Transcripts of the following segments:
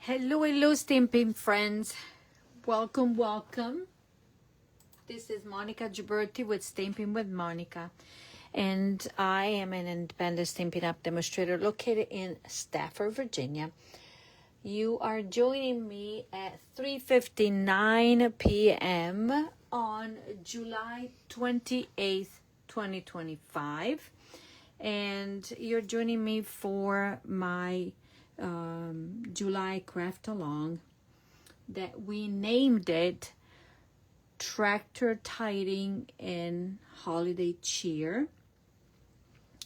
Hello, Stampin friends. Welcome. This is Monica Ghiberti with Stampin with Monica. And I am an independent Stampin' Up! Demonstrator located in Stafford, Virginia. You are joining me at 3:59 p.m. on July 28th, 2025. And you're joining me for my July craft along that we named it Tractor Tiding and Holiday Cheer.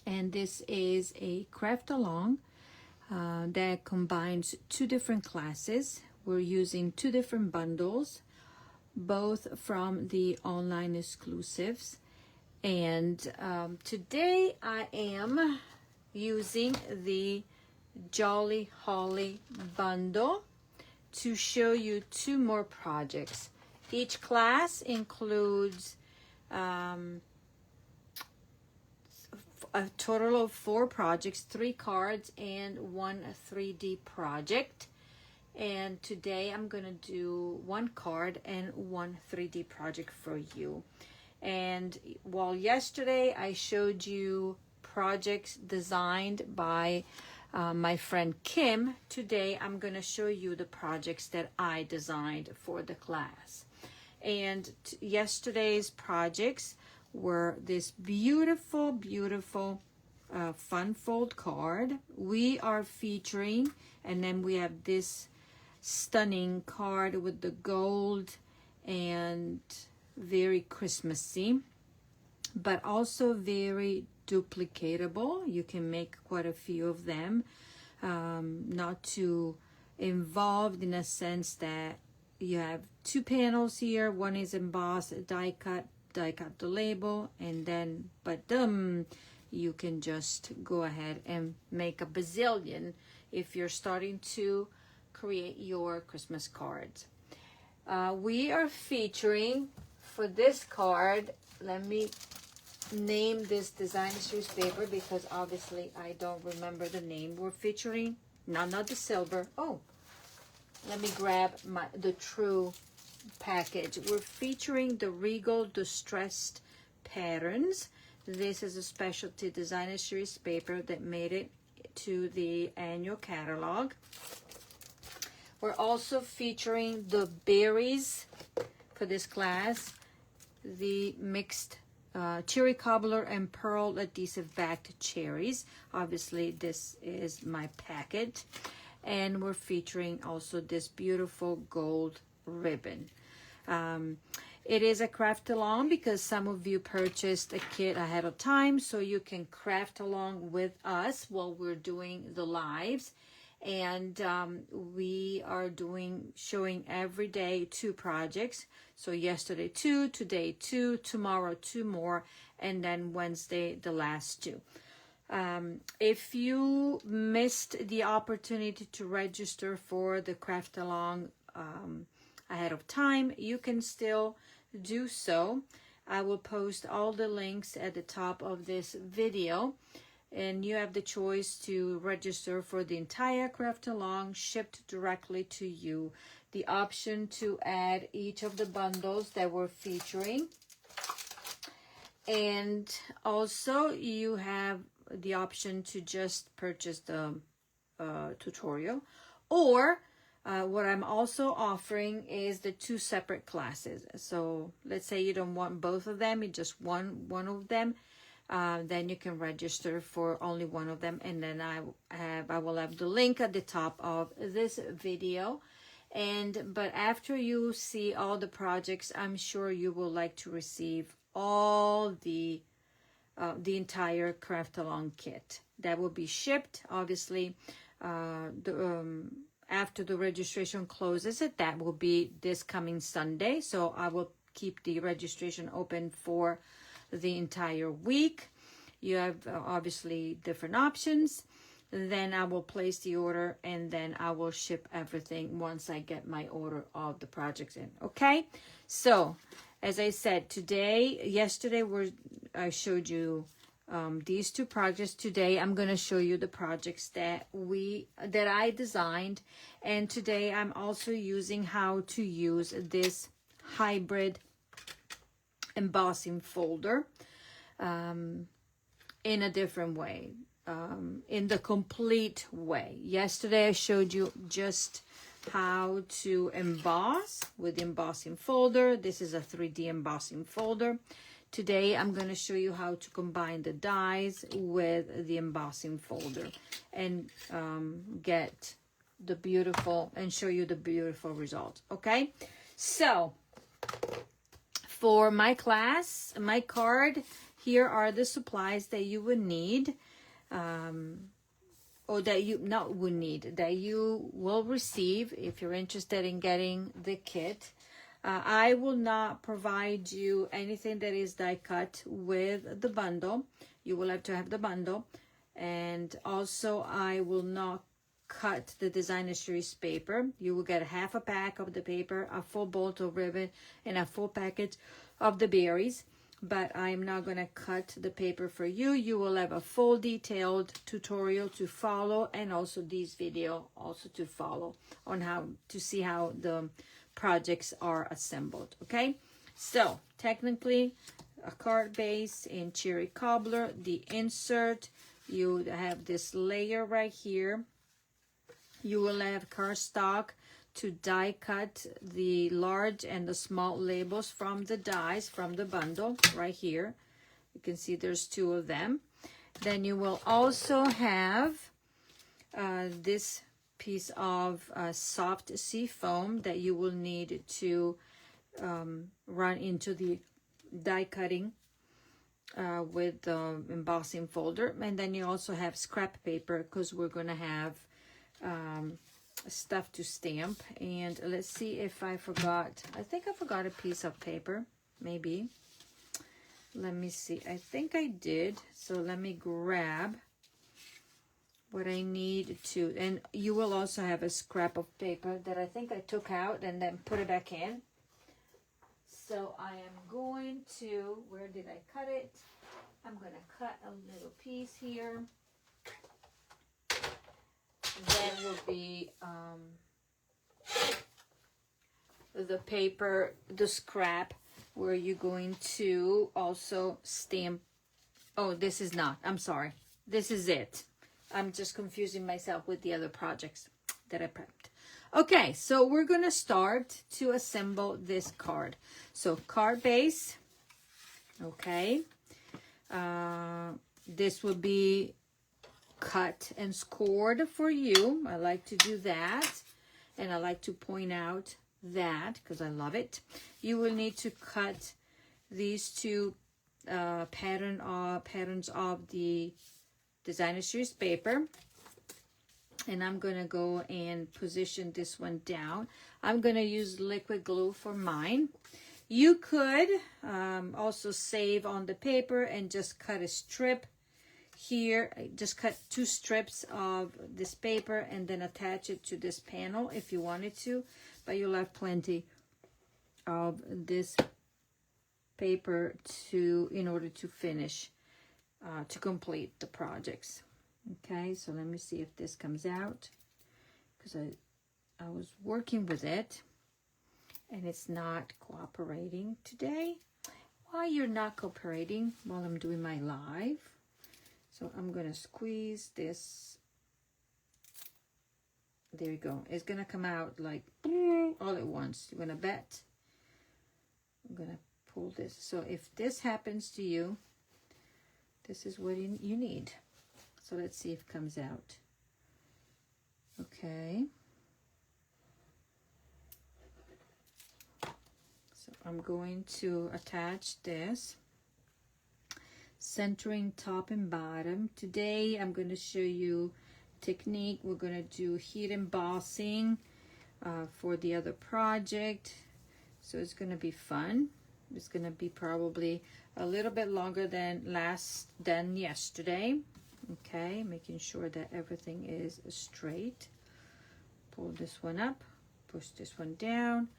And this is a craft along that combines two different classes. We're using two different bundles, both from the online exclusives. And today I am using the Jolly Holly bundle to show you two more projects. Each class includes a total of 4 projects, 3 cards and 1 3D project. And today I'm going to do 1 card and 1 3D project for you. And while yesterday I showed you projects designed by my friend Kim, today I'm going to show you the projects that I designed for the class. And yesterday's projects were this beautiful fun fold card we are featuring, and then we have this stunning card with the gold and very Christmassy, but also very duplicatable. You can make quite a few of them, not too involved in a sense that you have 2 panels here. One is embossed, die cut the label, and then you can just go ahead and make a bazillion if you're starting to create your Christmas cards. We are featuring for this card, let me name this design series paper because obviously I don't remember the name. We're featuring not the silver. Oh, let me grab the true package. We're featuring the Regal Distressed Patterns. This is a specialty designer series paper that made it to the annual catalog. We're also featuring the berries for this class, the mixed cherry cobbler and pearl adhesive backed cherries. Obviously this is my packet, and we're featuring also this beautiful gold ribbon. It is a craft along because some of you purchased a kit ahead of time, so you can craft along with us while we're doing the lives. And we are showing every day 2 projects. So yesterday 2, today 2, tomorrow 2 more, and then Wednesday the last 2. If you missed the opportunity to register for the craft along ahead of time, you can still do so. I will post all the links at the top of this video, and you have the choice to register for the entire craft along shipped directly to you. The option to add each of the bundles that we're featuring, and also you have the option to just purchase the tutorial, or what I'm also offering is the 2 separate classes. So let's say you don't want both of them, you just want one of them. Then you can register for only one of them, and then I will have the link at the top of this video. But after you see all the projects, I'm sure you will like to receive all the entire craft along kit that will be shipped. Obviously, after the registration closes, that will be this coming Sunday. So I will keep the registration open for the entire week. You have obviously different options. Then I will place the order, and then I will ship everything once I get my order of the projects in. Okay, so as I said, yesterday I showed you these two projects. Today I'm going to show you the projects that I designed, and today I'm also using how to use this hybrid embossing folder in a different way, in the complete way. Yesterday I showed you just how to emboss with the embossing folder. This is a 3D embossing folder. Today I'm going to show you how to combine the dies with the embossing folder and get the beautiful, and show you the beautiful result. Okay, so for my class, my card, here are the supplies that you would need, or that you will receive if you're interested in getting the kit. I will not provide you anything that is die cut with the bundle. You will have to have the bundle. And also I will not cut the designer series paper. You will get half a pack of the paper, a full bolt of ribbon, and a full package of the berries. But I'm not going to cut the paper for you. You will have a full detailed tutorial to follow, and also this video also to follow on how to see how the projects are assembled. Okay, so technically a card base in cherry cobbler, the insert, you have this layer right here. You will have cardstock to die cut the large and the small labels from the dies from the bundle right here. You can see there's two of them. Then you will also have this piece of soft sea foam that you will need to run into the die cutting with the embossing folder. And then you also have scrap paper, because we're going to have stuff to stamp. And let's see if I think I forgot a piece of paper, maybe. Let me see, I think I did. So let me grab what I need to, and you will also have a scrap of paper that I think I took out and then put it back in. So I am going to, where did I cut it? I'm going to cut a little piece here. Then will be the paper, the scrap, where you're going to also stamp. Oh, this is not, I'm sorry. This is it. I'm just confusing myself with the other projects that I prepped. Okay, so we're going to start to assemble this card. So card base, okay. This will be cut and scored for you. I like to do that, and I like to point out that because I love it. You will need to cut these two patterns of the designer series paper, and I'm gonna go and position this one down. I'm gonna use liquid glue for mine. You could also save on the paper and just cut a strip here. Just cut 2 strips of this paper and then attach it to this panel if you wanted to, but you'll have plenty of this paper in order to finish to complete the projects. Okay, so let me see if this comes out, because I was working with it and it's not cooperating today. Why you're not cooperating while I'm doing my live? So I'm gonna squeeze this. There you go. It's gonna come out like all at once. You're gonna bet. I'm gonna pull this. So if this happens to you, this is what you need. So let's see if it comes out. Okay. So I'm going to attach this, centering top and bottom. Today I'm going to show you technique. We're going to do heat embossing for the other project. So it's going to be fun. It's going to be probably a little bit longer than yesterday. Okay, making sure that everything is straight. Pull this one up, push this one down.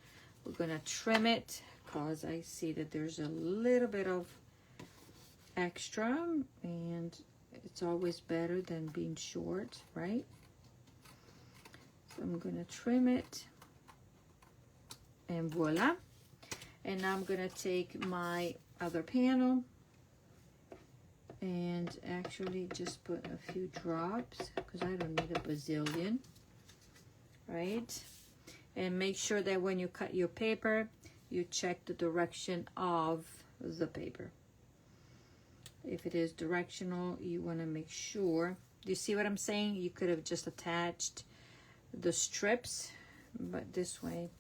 We're going to trim it because I see that there's a little bit of extra, and it's always better than being short, right? So I'm gonna trim it, and voila. And now I'm gonna take my other panel and actually just put a few drops because I don't need a bazillion, right? And make sure that when you cut your paper, you check the direction of the paper. If it is directional, you want to make sure. Do you see what I'm saying? You could have just attached the strips, but this way,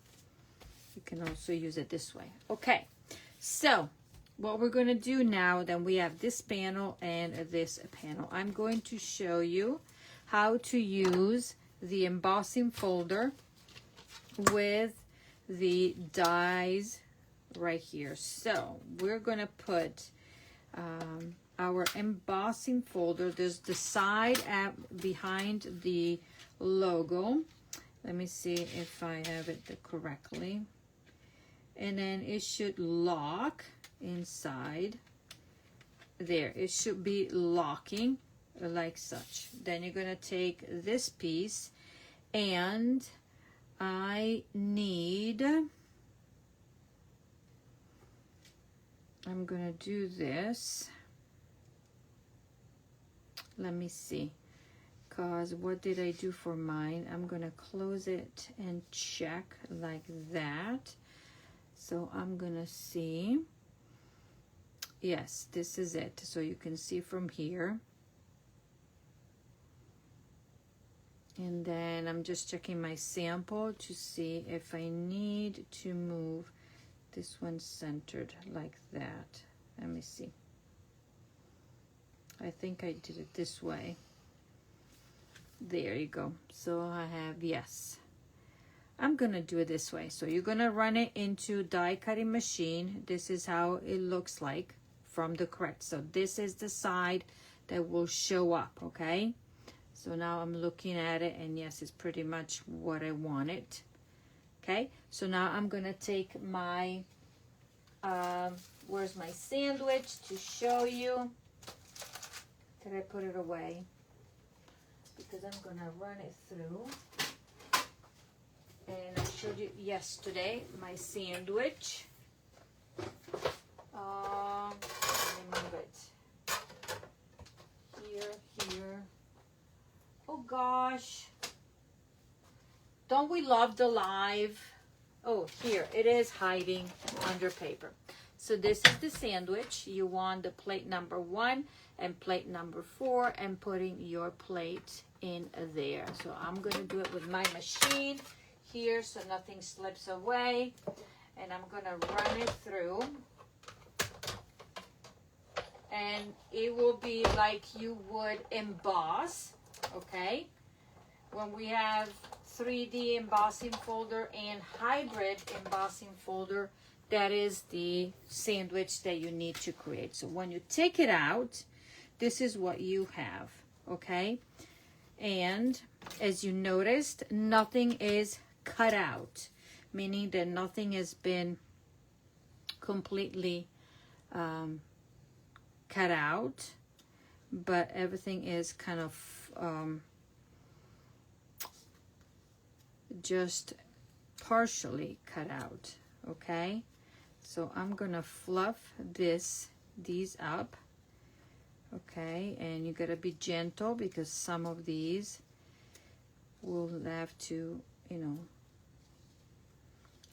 you can also use it this way. Okay, so what we're going to do now, then we have this panel and this panel. I'm going to show you how to use the embossing folder with the dies right here. So we're going to put our embossing folder. There's the side behind the logo. Let me see if I have it correctly. And then it should lock inside there. It should be locking like such. Then you're going to take this piece, and I'm going to do this. Let me see, because what did I do for mine? I'm going to close it and check like that. So I'm going to see. Yes, this is it. So you can see from here. And then I'm just checking my sample to see if I need to move this one centered like that. Let me see. I think I did it this way. There you go. So I have, yes. I'm gonna do it this way. So you're gonna run it into die cutting machine. This is how it looks like from the correct. So this is the side that will show up, okay? So now I'm looking at it, and yes, it's pretty much what I wanted. Okay, so now I'm gonna take my, where's my sandwich to show you? Did I put it away? Because I'm gonna run it through. And I showed you yesterday my sandwich. Let me move it. Here. Oh gosh. Don't we love the live? Oh, here, it is hiding under paper. So this is the sandwich. You want the plate number 1 and plate number 4, and putting your plate in there. So I'm gonna do it with my machine here so nothing slips away. And I'm gonna run it through. And it will be like you would emboss, okay? When we have 3D embossing folder and hybrid embossing folder, that is the sandwich that you need to create. So when you take it out, this is what you have, okay? And as you noticed, nothing is cut out, meaning that nothing has been completely cut out, but everything is kind of just partially cut out, okay? So I'm gonna fluff these up, okay? And you gotta be gentle because some of these will have to, you know,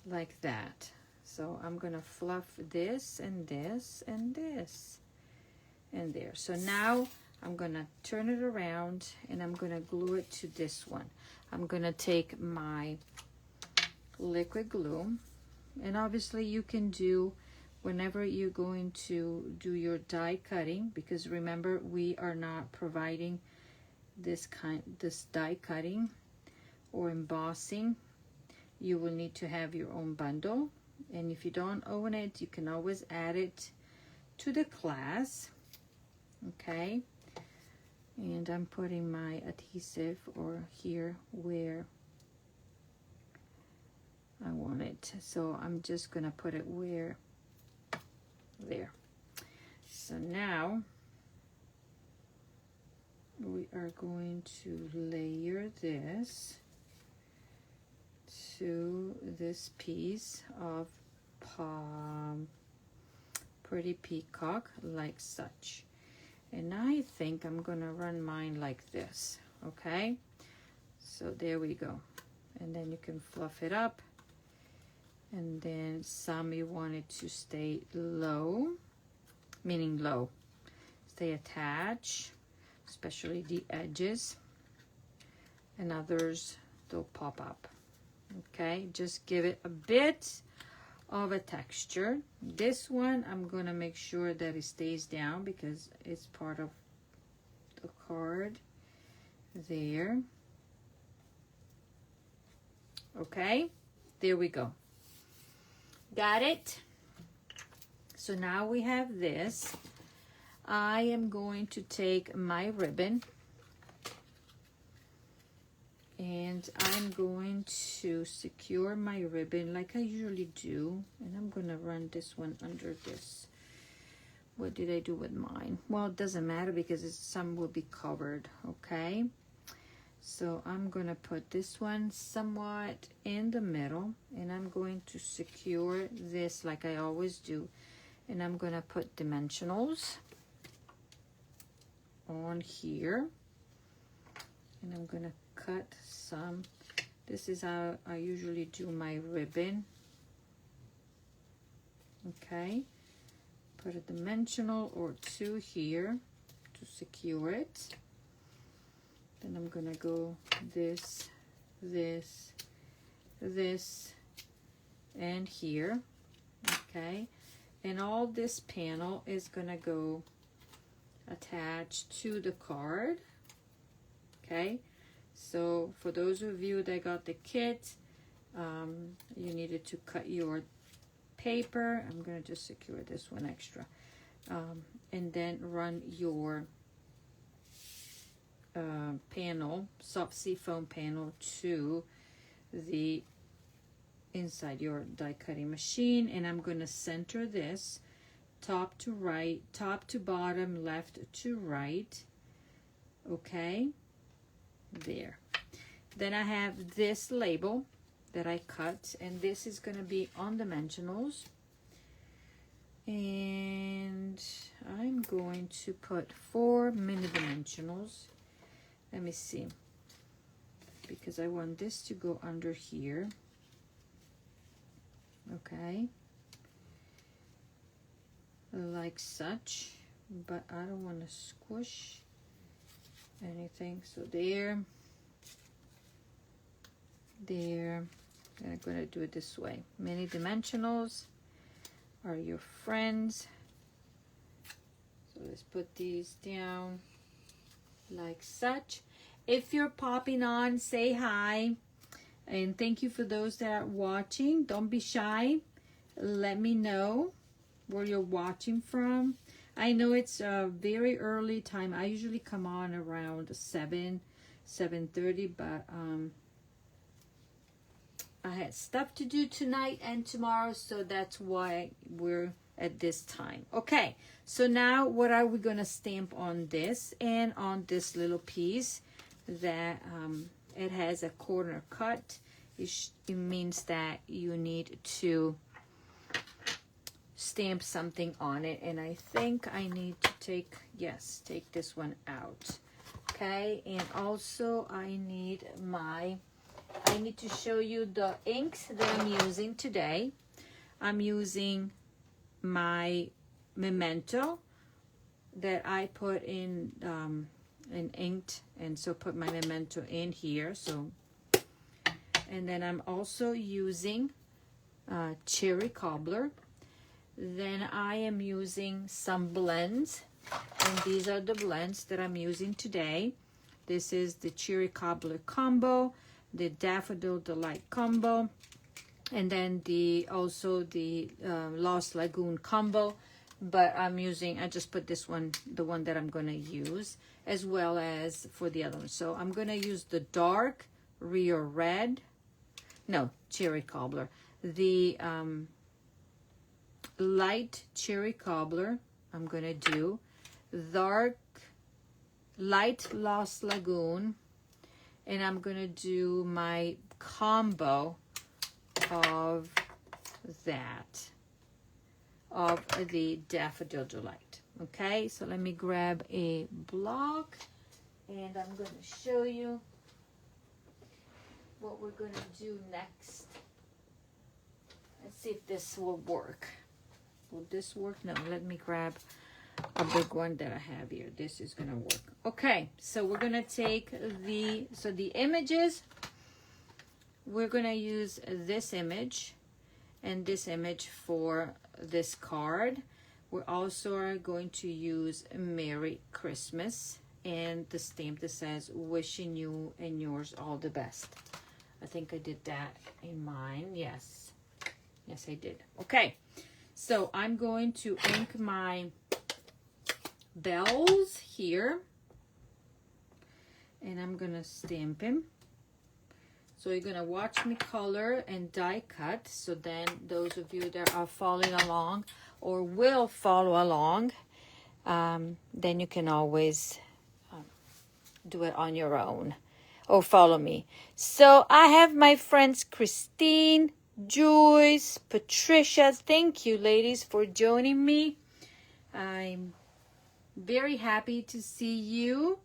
like that. So I'm gonna fluff this and this and this and there. So now I'm gonna turn it around and I'm gonna glue it to this one. I'm gonna take my liquid glue, and obviously you can do whenever you're going to do your die cutting, because remember, we are not providing this die cutting or embossing. You will need to have your own bundle, and if you don't own it, you can always add it to the class, okay? And I'm putting my adhesive or here where I want it. So I'm just gonna put it where, there. So now we are going to layer this to this piece of pretty peacock, like such. And I think I'm gonna run mine like this, okay? So there we go. And then you can fluff it up. And then some you want it to stay low, meaning low, stay attached, especially the edges, and others they'll pop up. Okay, just give it a bit of a texture. This one I'm gonna make sure that it stays down because it's part of the card there. Okay, there we go. Got it? So now we have this. I am going to take my ribbon and I'm going to secure my ribbon like I usually do, and I'm gonna run this one under this. What did I do with mine? Well, it doesn't matter because some will be covered, okay? So I'm gonna put this one somewhat in the middle, and I'm going to secure this like I always do, and I'm gonna put dimensionals on here, and I'm gonna cut some. This is how I usually do my ribbon. Okay, put a dimensional or two here to secure it. Then I'm gonna go this, this, this, and here. Okay, and all this panel is gonna go attached to the card. Okay, so for those of you that got the kit, you needed to cut your paper. I'm gonna just secure this one extra, and then run your panel, soft seafoam panel, to the inside your die cutting machine. And I'm gonna center this top to right, top to bottom, left to right. Okay, there. Then I have this label that I cut, and this is gonna be on dimensionals, and I'm going to put 4 mini dimensionals. Let me see, because I want this to go under here. Okay, like such, but I don't want to squish anything. So there, there. I'm going to do it this way. Mini dimensionals are your friends. So let's put these down like such. If you're popping on, say hi, and thank you for those that are watching. Don't be shy. Let me know where you're watching from. I know it's a very early time. I usually come on around 7:30, but I had stuff to do tonight and tomorrow, so that's why we're at this time. Okay, so now what are we gonna stamp on this and on this little piece that it has a corner cut? It means that you need to stamp something on it, and I think I need to take this one out. Okay, and also I need to show you the inks that I'm using today. I'm using my Memento that I put in inked, and so put my Memento in here. So, and then I'm also using Cherry Cobbler. Then I am using some blends, and these are the blends that I'm using today. This is the Cherry Cobbler combo, the Daffodil Delight combo, and then also the Lost Lagoon combo. But I just put this one, the one that I'm going to use, as well as for the other one. So I'm going to use the dark Rio Red, no, Cherry Cobbler, the light Cherry Cobbler, I'm gonna do dark, light Lost Lagoon, and I'm gonna do my combo of that, of the Daffodil Delight. Okay, so let me grab a block, and I'm gonna show you what we're gonna do next. Let's see if this will work. Will this work? No, let me grab a big one that I have here. This is gonna work. Okay, so we're gonna take the images. We're gonna use this image and this image for this card. We're also going to use Merry Christmas and the stamp that says wishing you and yours all the best. I think I did that in mine. Yes, I did. Okay, so I'm going to ink my bells here, and I'm gonna stamp him. So you're gonna watch me color and die cut, so then those of you that are following along or will follow along, then you can always do it on your own or follow me. So I have my friends Christine, Joyce, Patricia. Thank you, ladies, for joining me. I'm very happy to see you.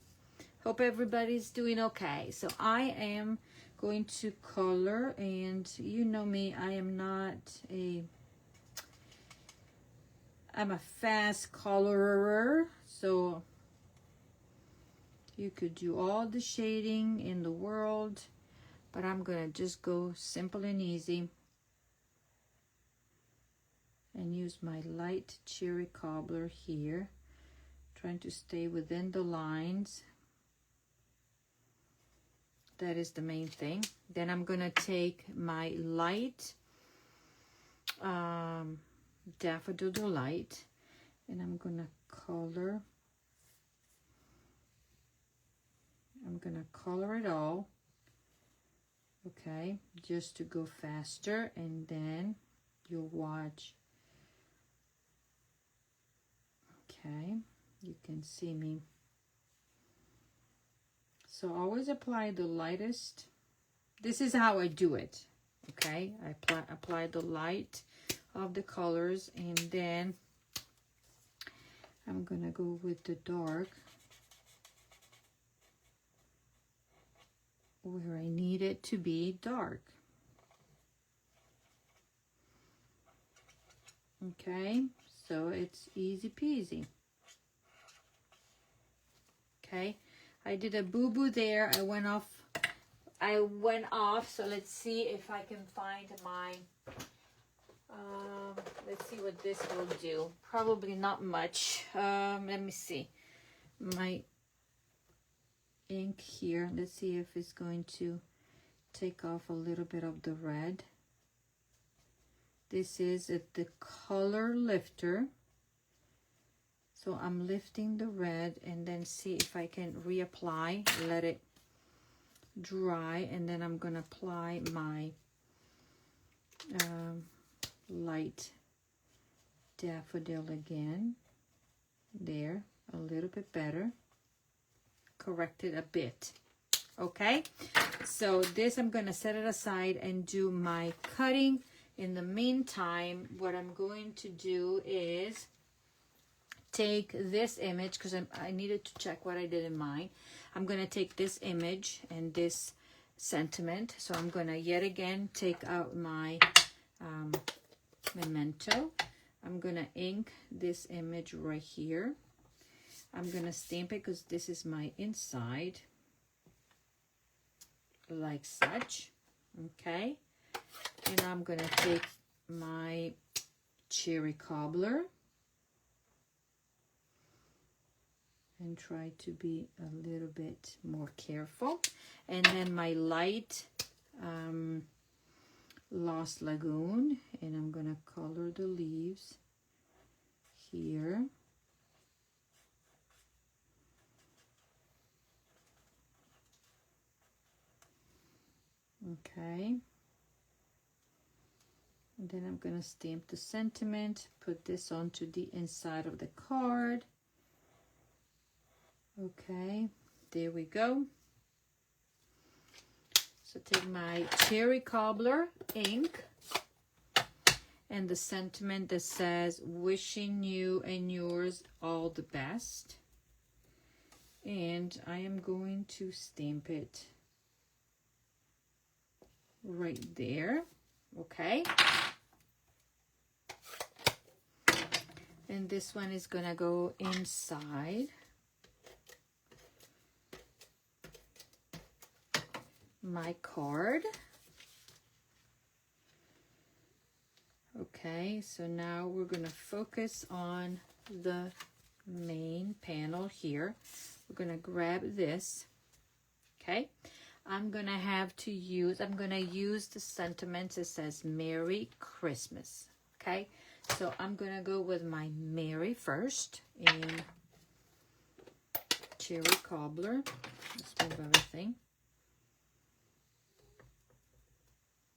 Hope everybody's doing okay. So I am going to color, and you know me, I'm a fast colorer, so you could do all the shading in the world, but I'm gonna just go simple and easy and use my light cherry cobbler here, trying to stay within the lines. That is the main thing. Then I'm gonna take my light Daffodil Delight, and I'm gonna color. I'm gonna color it all, okay, just to go faster, and then you'll watch. Okay, you can see me. So always apply the lightest. This is how I do it, okay? I apply the light of the colors, and then I'm gonna go with the dark where I need it to be dark. Okay, so it's easy peasy. Okay, I did a boo-boo there. I went off, so let's see if I can find my, let's see what this will do. Probably not much. Let me see. My ink here. Let's see if it's going to take off a little bit of the red. This is the color lifter. So I'm lifting the red, and then see if I can reapply, let it dry, and then I'm gonna apply my light daffodil again. There, a little bit better. Correct it a bit. Okay, so this I'm gonna set it aside and do my cutting. In the meantime, what I'm going to do is take this image, because I needed to check what I did in mine. I'm going to take this image and this sentiment. So I'm going to yet again take out my memento. I'm going to ink this image right here. I'm going to stamp it because this is my inside, like such. Okay. And I'm going to take my cherry cobbler and try to be a little bit more careful. And then my light Lost Lagoon, and I'm going to color the leaves here. Okay. And then I'm gonna stamp the sentiment, put this onto the inside of the card. Okay, there we go. So take my cherry cobbler ink and the sentiment that says wishing you and yours all the best. And I am going to stamp it right there. Okay. And this one is gonna go inside my card. Okay, so now we're gonna focus on the main panel here. We're gonna grab this. Okay, I'm gonna use the sentiment that says Merry Christmas. Okay, so I'm gonna go with my Merry first and cherry cobbler. Let's move everything.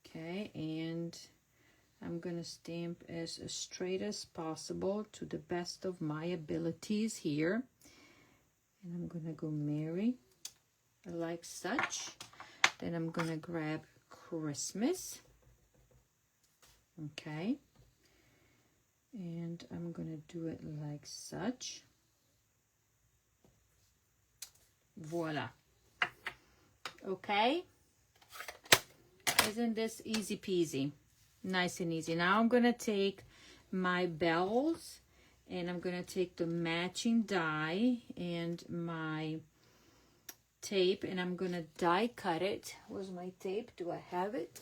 Okay, and I'm gonna stamp as straight as possible to the best of my abilities here. And I'm gonna go Merry, like such. Then I'm gonna grab Christmas. Okay. And I'm gonna do it like such. Voila. Okay. Isn't this easy peasy? Nice and easy. Now I'm gonna take my bells and I'm gonna take the matching die and my tape and I'm gonna die cut it. Where's my tape? Do I have it?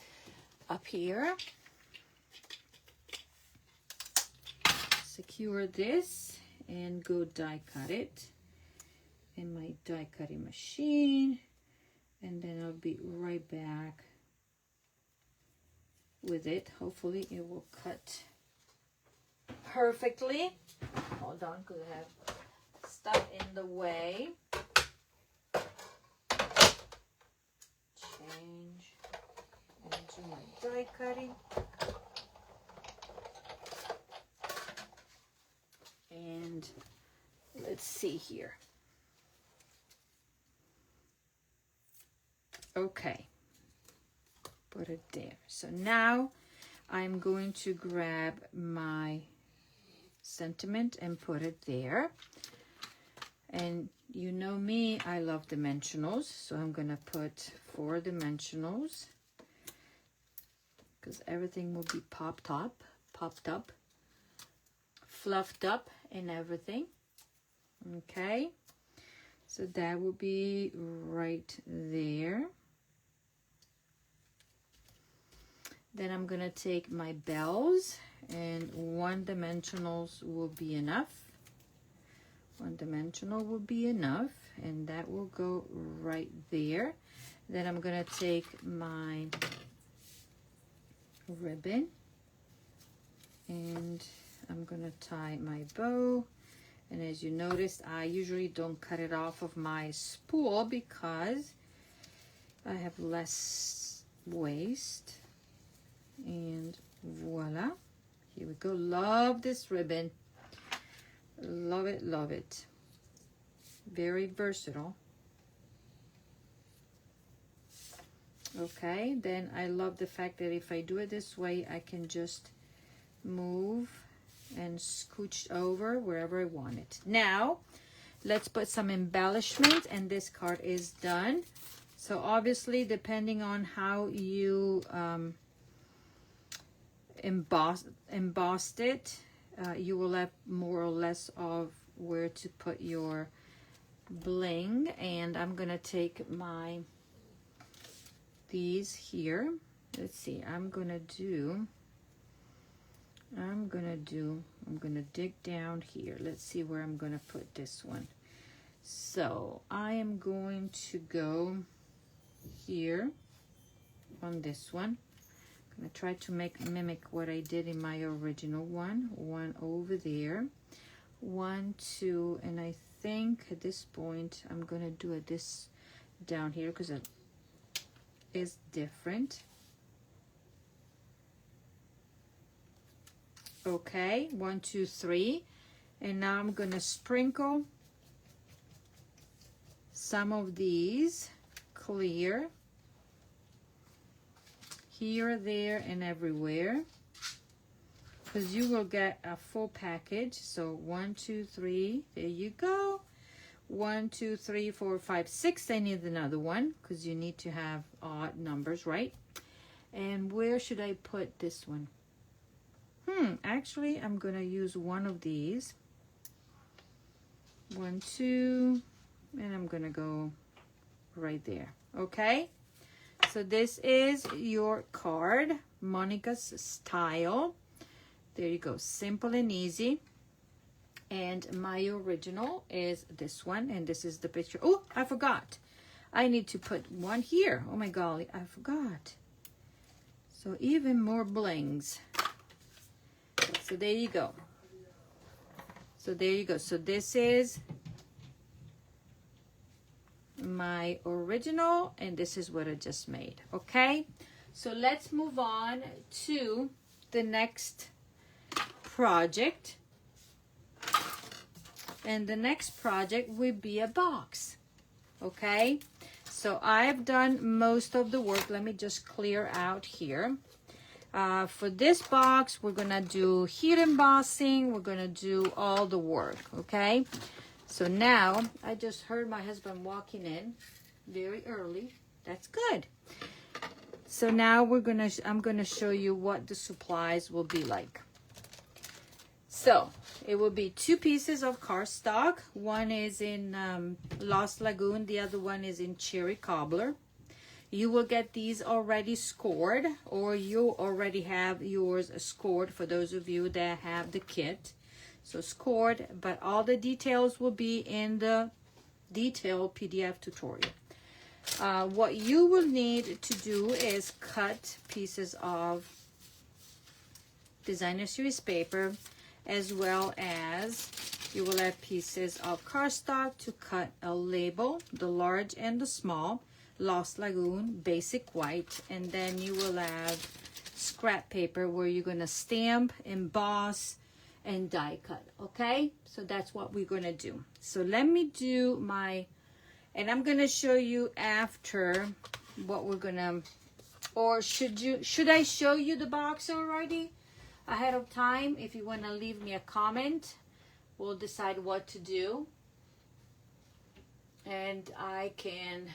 Up here. Secure this and go die cut it in my die cutting machine, and then I'll be right back with it. Hopefully it will cut perfectly. Hold on, because I have stuff in the way. Change into my die cutting. And let's see here. Okay. Put it there. So now I'm going to grab my sentiment and put it there. And you know me, I love dimensionals. So I'm going to put 4 dimensionals because everything will be popped up, fluffed up and everything. Okay. So that will be right there. Then I'm gonna take my bells and 1 dimensionals will be enough. 1 dimensional will be enough and that will go right there. Then I'm gonna take my ribbon and I'm gonna tie my bow. And as you noticed, I usually don't cut it off of my spool because I have less waste. And voila, here we go. Love this ribbon. Love it, love it. Very versatile. Okay, then I love the fact that if I do it this way, I can just move and scooch over wherever I want it. Now, let's put some embellishment, and this card is done. So obviously, depending on how you embossed it, you will have more or less of where to put your bling. And I'm gonna take these here. Let's see, I'm gonna dig down here. Let's see where I'm gonna put this one. So I am going to go here on this one. I'm gonna try to mimic what I did in my original one. 1 over there, 1, 2, and I think at this point I'm gonna do this down here because it is different. Okay, 1, 2, 3. And now I'm gonna sprinkle some of these clear here, there, and everywhere, because you will get a full package. So 1, 2, 3, there you go. 1, 2, 3, 4, 5, 6. I need another one because you need to have odd numbers, right? And where should I put this one? Actually, I'm gonna use one of these. 1, 2, and I'm gonna go right there. Okay, so this is your card, Monica's style. There you go, simple and easy. And my original is this one, and this is the picture. Oh, I forgot. I need to put one here. Oh my golly, I forgot. So even more blings. So there you go. So there you go. So this is my original, and this is what I just made. Okay, so let's move on to the next project. And the next project will be a box. Okay, so I've done most of the work. Let me just clear out here. For this box, we're gonna do heat embossing. We're gonna do all the work. Okay, so now I just heard my husband walking in very early. That's good. So now I'm gonna show you what the supplies will be like. So it will be 2 pieces of cardstock. One is in Lost Lagoon. The other one is in Cherry Cobbler. You will get these already scored, or you already have yours scored for those of you that have the kit. So scored, but all the details will be in the detailed PDF tutorial. What you will need to do is cut pieces of designer series paper, as well as you will have pieces of cardstock to cut a label, the large and the small, Lost Lagoon, basic white, and then you will have scrap paper where you're gonna stamp, emboss, and die cut. Okay, so that's what we're gonna do. So let me do my, and I'm gonna show you after what we're gonna, or should I show you the box already ahead of time? If you want to leave me a comment, we'll decide what to do, and I can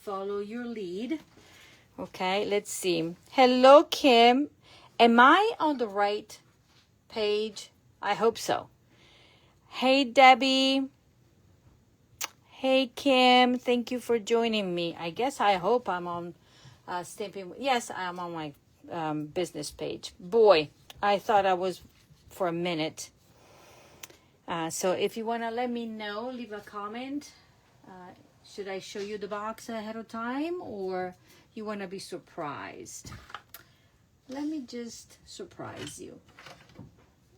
follow your lead. Okay, let's see. Hello, Kim. Am I on the right page? I hope so. Hey, Debbie. Hey, Kim. Thank you for joining me. I hope I'm on Stampin'. Yes, I'm on my business page. Boy, I thought I was for a minute. So if you want to let me know, leave a comment. Should I show you the box ahead of time, or you want to be surprised? Let me just surprise you.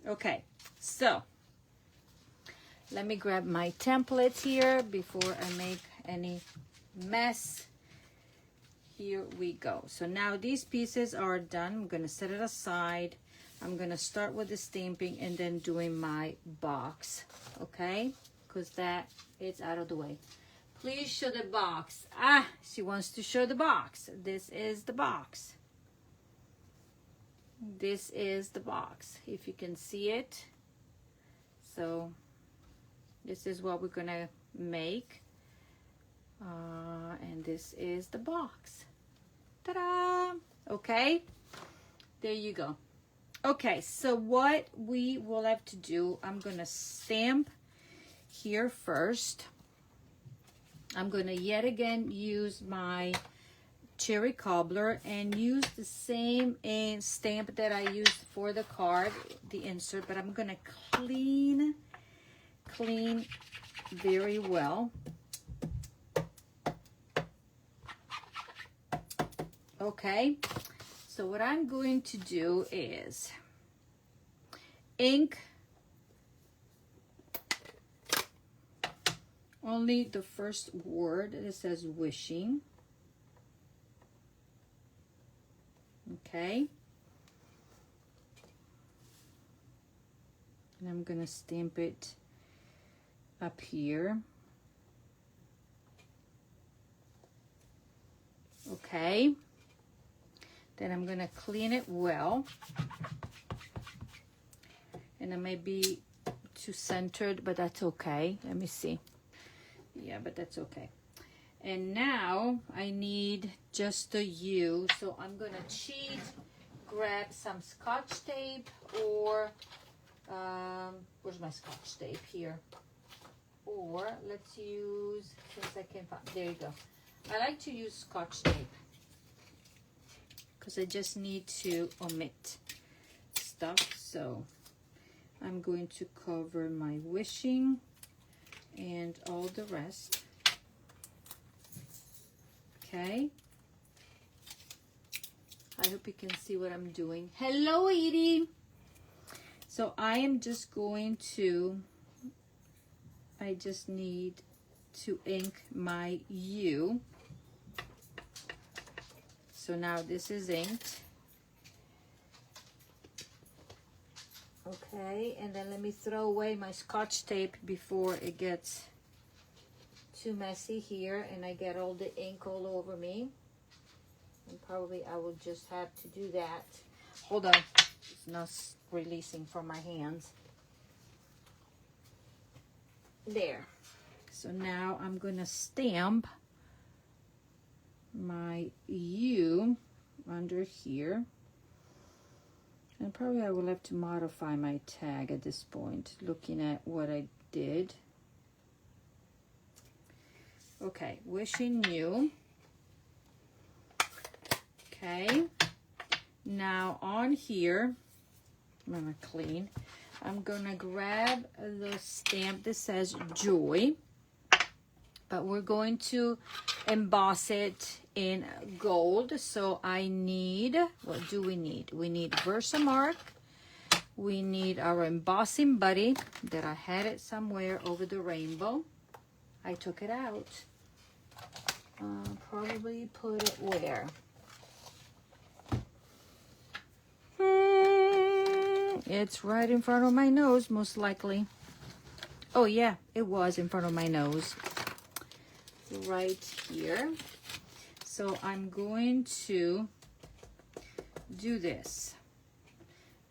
Okay, so let me grab my templates here before I make any mess. Here we go. So now these pieces are done. I'm going to set it aside. I'm going to start with the stamping and then doing my box, okay? Because that is out of the way. Please show the box. She wants to show the box. This is the box. This is the box, if you can see it. So this is what we're going to make. And this is the box. Ta-da! Okay, there you go. Okay, so what we will have to do, I'm going to stamp here first. I'm going to yet again use my Cherry Cobbler and use the same stamp that I used for the card, the insert, but I'm going to clean very well. Okay, so what I'm going to do is ink only the first word that says wishing. Okay. And I'm gonna stamp it up here. Okay. Then I'm gonna clean it well. And it may be too centered, but that's okay. Let me see. Yeah, but that's okay. And now I need just the U. So I'm gonna cheat, grab some Scotch tape, or where's my Scotch tape here? Or let's use, since I can find, there you go. I like to use Scotch tape because I just need to omit stuff. So I'm going to cover my wishing and all the rest. Okay. I hope you can see what I'm doing. Hello, Edie. So I am just going to, I just need to ink my U. So now this is inked. Okay, and then let me throw away my Scotch tape before it gets too messy here and I get all the ink all over me. And probably I will just have to do that. Hold on, it's not releasing from my hands. There. So now I'm gonna stamp my U under here. And probably I will have to modify my tag at this point, looking at what I did. Okay, wishing you. Okay, now on here, I'm gonna clean. I'm gonna grab the stamp that says Joy, but we're going to emboss it in gold. So I need, what do we need? We need Versamark. We need our embossing buddy that I had it somewhere over the rainbow. I took it out. Probably put it where? It's right in front of my nose, most likely. Oh yeah, it was in front of my nose. Right here. So I'm going to do this.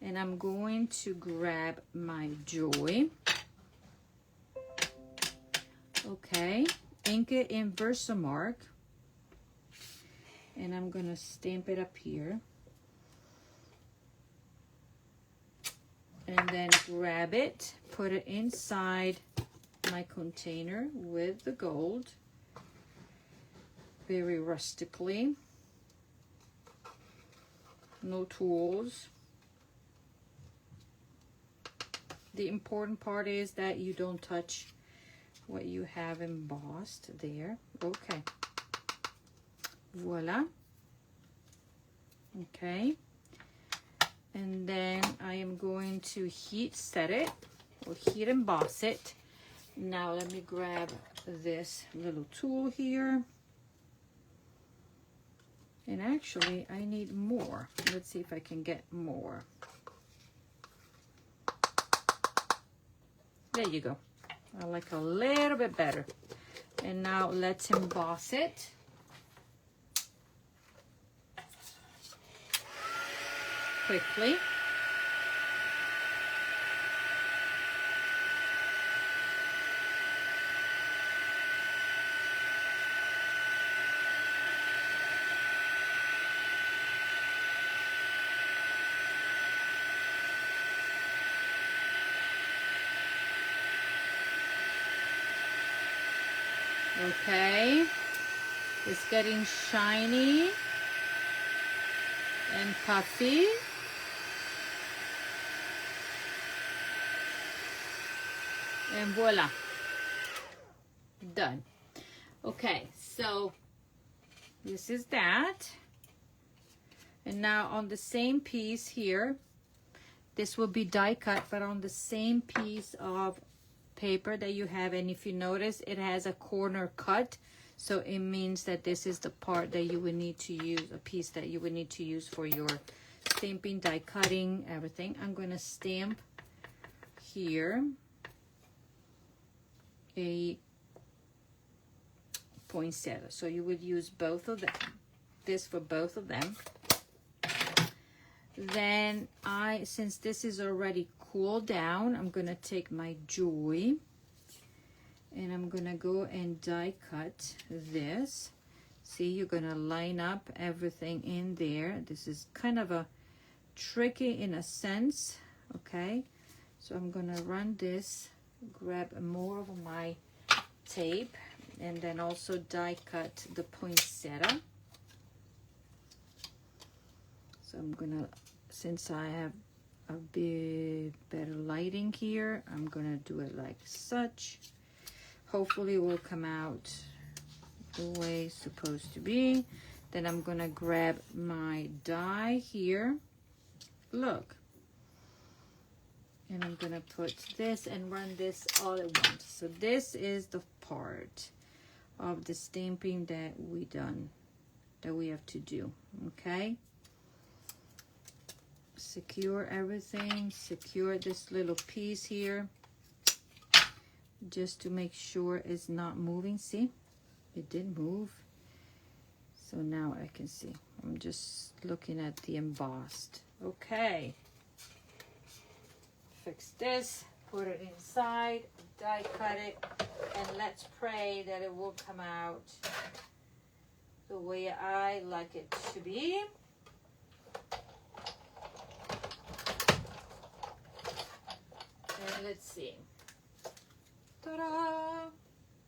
And I'm going to grab my Joy. Okay, ink it in Versamark. And I'm gonna stamp it up here. And then grab it, put it inside my container with the gold. Very rustically. No tools. The important part is that you don't touch what you have embossed there. Okay. Voila. Okay. And then I am going to heat set it or heat emboss it. Now let me grab this little tool here. And actually I need more. Let's see if I can get more. There you go. I like a little bit better. And now let's emboss it. Quickly. Okay, it's getting shiny and puffy. And voila, done. Okay, so this is that. And now on the same piece here, this will be die cut, but on the same piece of paper that you have, and if you notice it has a corner cut, so it means that this is the part that you would need to use, a piece that you would need to use for your stamping, die cutting, everything. I'm going to stamp here a poinsettia. So you would use both of them, this for both of them. Then since this is already cooled down, I'm gonna take my Joy and I'm gonna go and die cut this. See, you're gonna line up everything in there. This is kind of a tricky in a sense, okay? So I'm gonna run this, grab more of my tape, and then also die cut the poinsettia. So I'm gonna, since I have a bit better lighting here, I'm gonna do it like such. Hopefully it will come out the way it's supposed to be. Then I'm gonna grab my die here. Look. And I'm gonna put this and run this all at once. So this is the part of the stamping that we have to do, okay? Secure everything, secure this little piece here, just to make sure it's not moving. See, it did move. So now I can see. I'm just looking at the embossed. Okay. Fix this, put it inside, die cut it, and let's pray that it will come out the way I like it to be. And let's see. Ta-da!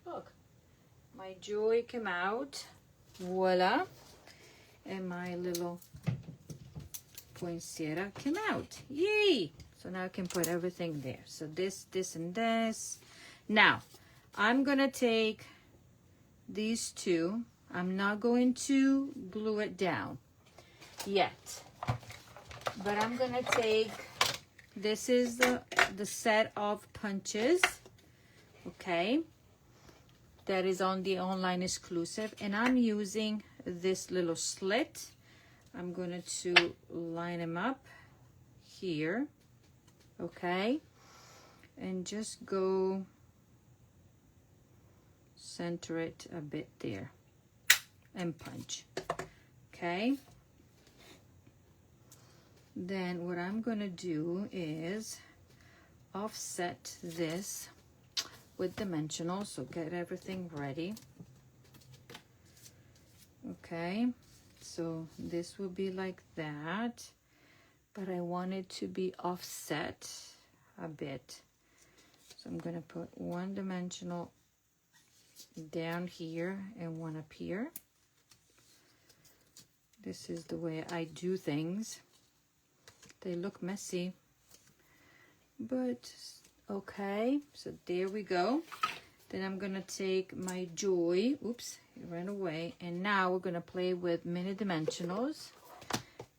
Look, my Joy came out. Voila! And my little poinsettia came out. Yay! So now I can put everything there. So this, and this. Now, I'm gonna take these two. I'm not going to glue it down yet. But I'm gonna take, this is the set of punches, okay? That is on the online exclusive. And I'm using this little slit. I'm going to line them up here. Okay, and just go center it a bit there and punch. Okay, then what I'm gonna do is offset this with dimensional, so get everything ready. Okay, so this will be like that. But I want it to be offset a bit. So I'm gonna put one dimensional down here and one up here. This is the way I do things. They look messy, but okay. So there we go. Then I'm gonna take my Joy, oops, it ran away. And now we're gonna play with mini dimensionals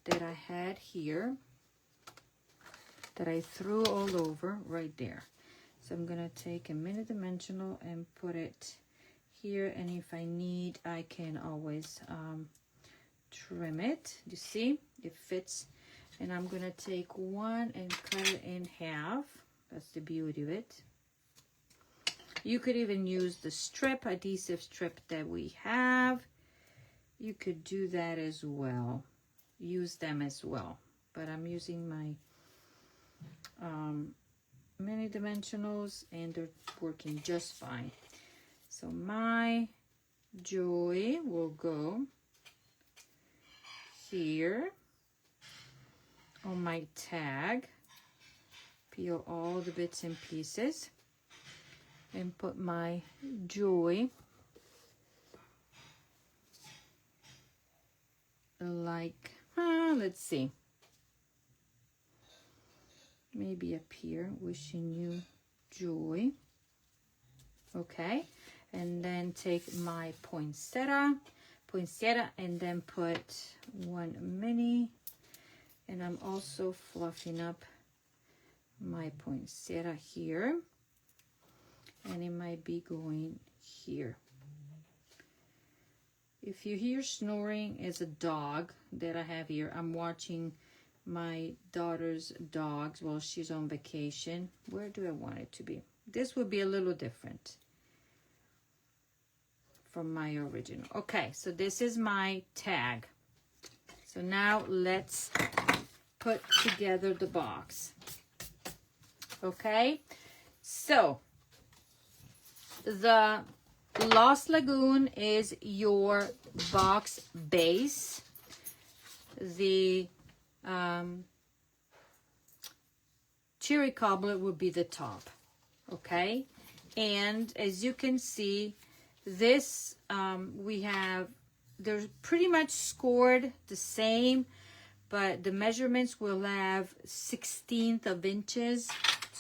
that I had here, that I threw all over right there. So I'm gonna take a mini dimensional and put it here, and if I need, I can always trim it. You see, it fits. And I'm gonna take one and cut it in half. That's the beauty of it. You could even use the strip, adhesive strip that we have. You could do that as well. Use them as well, but I'm using my mini dimensionals and they're working just fine. So my Joy will go here on my tag, peel all the bits and pieces and put my Joy like, let's see, maybe up here, wishing you joy. Okay, and then take my poinsettia, and then put one mini, and I'm also fluffing up my poinsettia here, and it might be going here. If you hear snoring, it's a dog that I have here. I'm watching my daughter's dogs while she's on vacation. Where do I want it to be? This would be a little different from my original. Okay, so this is my tag. So now let's put together the box. Okay, so the Lost Lagoon is your box base. The cherry cobbler will be the top. Okay, and as you can see, this they're pretty much scored the same, but the measurements will have 1/16 of inches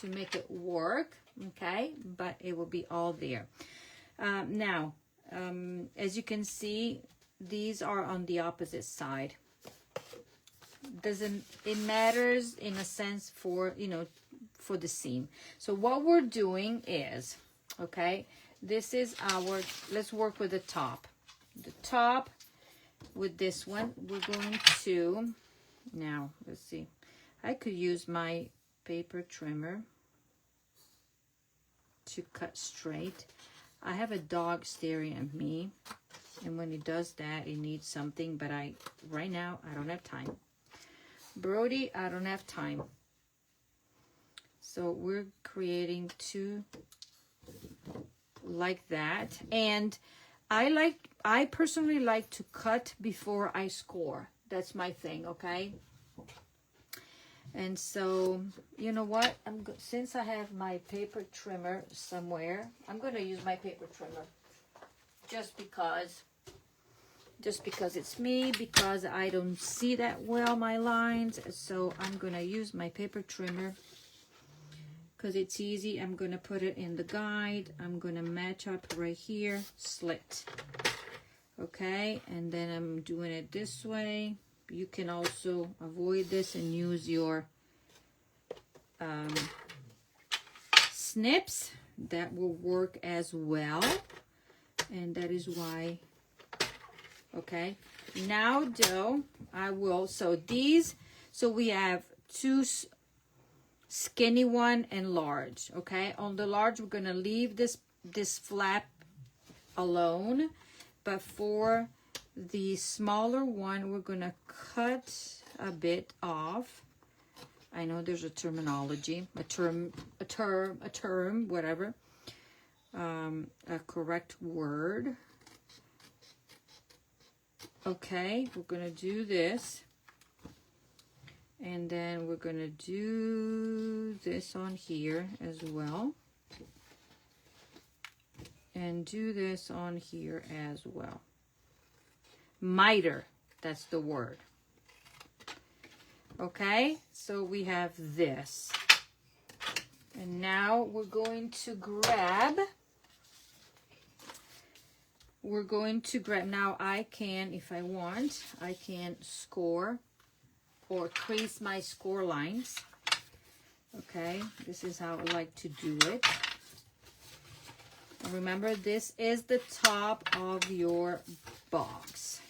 to make it work. Okay, but it will be all there. Now, as you can see, these are on the opposite side. It matters in a sense for, you know, for the seam. So what we're doing is, okay, this is our, let's work with the top. The top with this one, we're going to, now, let's see. I could use my paper trimmer to cut straight. I have a dog staring at me, and when he does that, he needs something, but right now, I don't have time. Brody, I don't have time. So we're creating two like that. And I personally like to cut before I score. That's my thing, okay? And so, you know what? Since I have my paper trimmer somewhere, I'm going to use my paper trimmer. Just because it's me, because I don't see that well my lines. So I'm going to use my paper trimmer because it's easy. I'm going to put it in the guide. I'm going to match up right here, slit. Okay, and then I'm doing it this way. You can also avoid this and use your snips. That will work as well. And that is why, okay. Now though, so we have two skinny one and large, okay. On the large, we're gonna leave this flap alone, but for the smaller one, we're gonna cut a bit off. I know there's a terminology, a term, whatever, a correct word. Okay, we're gonna do this, and then we're gonna do this on here as well, and do this on here as well. Miter, that's the word. Okay, so we have this. And now we're going to grab, now I can, if I want, I can score or crease my score lines. Okay, this is how I like to do it. And remember, this is the top of your box.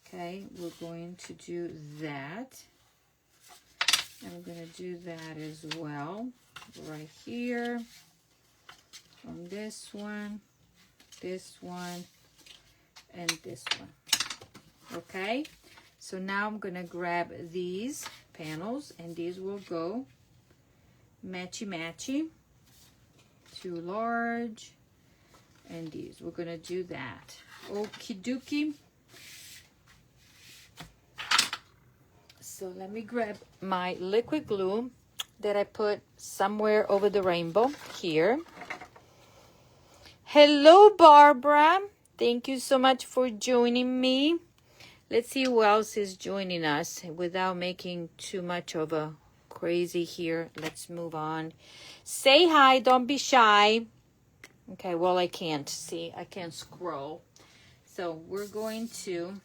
Okay, we're going to do that. And we're going to do that as well, right here, on this one, and this one. Okay, so now I'm going to grab these panels, and these will go matchy-matchy, too large, and these. We're going to do that. Okie dokie. So let me grab my liquid glue that I put somewhere over the rainbow here. Hello, Barbara. Thank you so much for joining me. Let's see who else is joining us without making too much of a crazy here. Let's move on. Say hi. Don't be shy. Okay, well, I can't see. I can't scroll. So we're going to...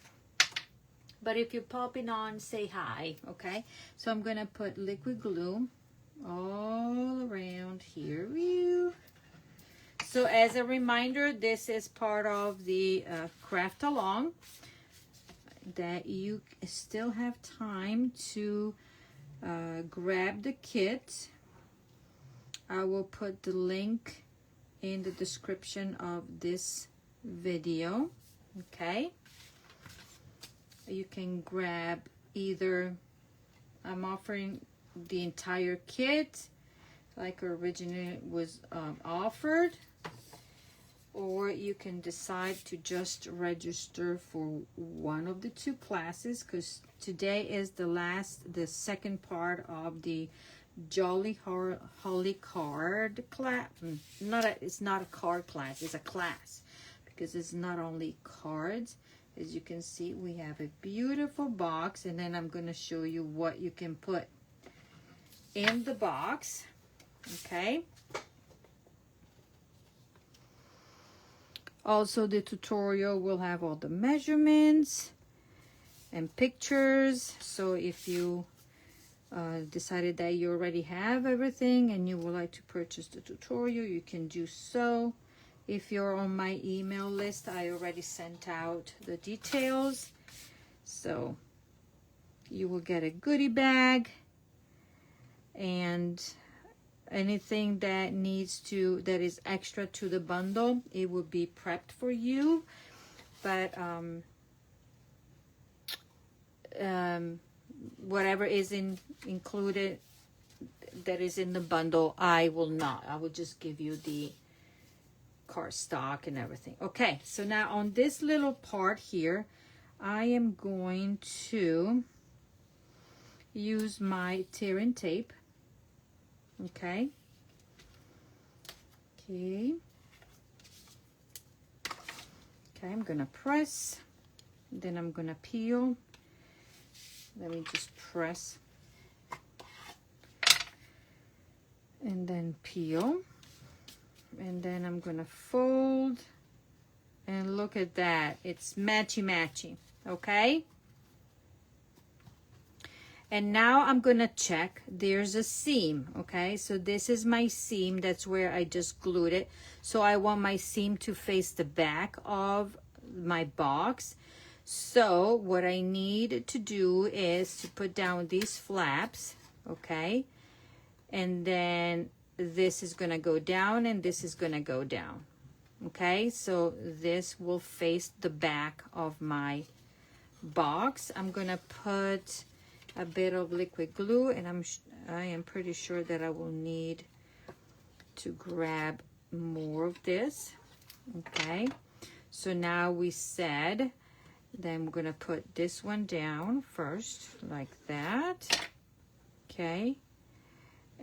But if you're popping on, say hi, okay? So I'm going to put liquid glue all around here. So as a reminder, this is part of the craft along. that you still have time to grab the kit. I will put the link in the description of this video. Okay, you can grab either, I'm offering the entire kit like originally was offered, or you can decide to just register for one of the two classes, because today is the second part of the Jolly Holly card class. It's not a card class, it's a class, because it's not only cards. As you can see, we have a beautiful box, and then I'm going to show you what you can put in the box. Okay. Also, the tutorial will have all the measurements and pictures. So if you decided that you already have everything and you would like to purchase the tutorial, you can do so. If you're on my email list, I already sent out the details. So you will get a goodie bag, and anything that that is extra to the bundle, it will be prepped for you. But whatever is included that is in the bundle, I will not. I will just give you the card stock and everything. Okay, so now on this little part here, I am going to use my tearing tape. Okay. Okay, I'm gonna press, then I'm gonna peel. Let me just press and then peel, and then I'm gonna fold, and look at that, it's matchy. Okay, and now I'm gonna check, there's a seam. Okay, so this is my seam, that's where I just glued it. So I want my seam to face the back of my box. So what I need to do is to put down these flaps. Okay, and then this is gonna go down and this is gonna go down. Okay, so this will face the back of my box. I'm gonna put a bit of liquid glue, and I am pretty sure that I will need to grab more of this. Okay, so now we said, then we're gonna put this one down first like that. Okay,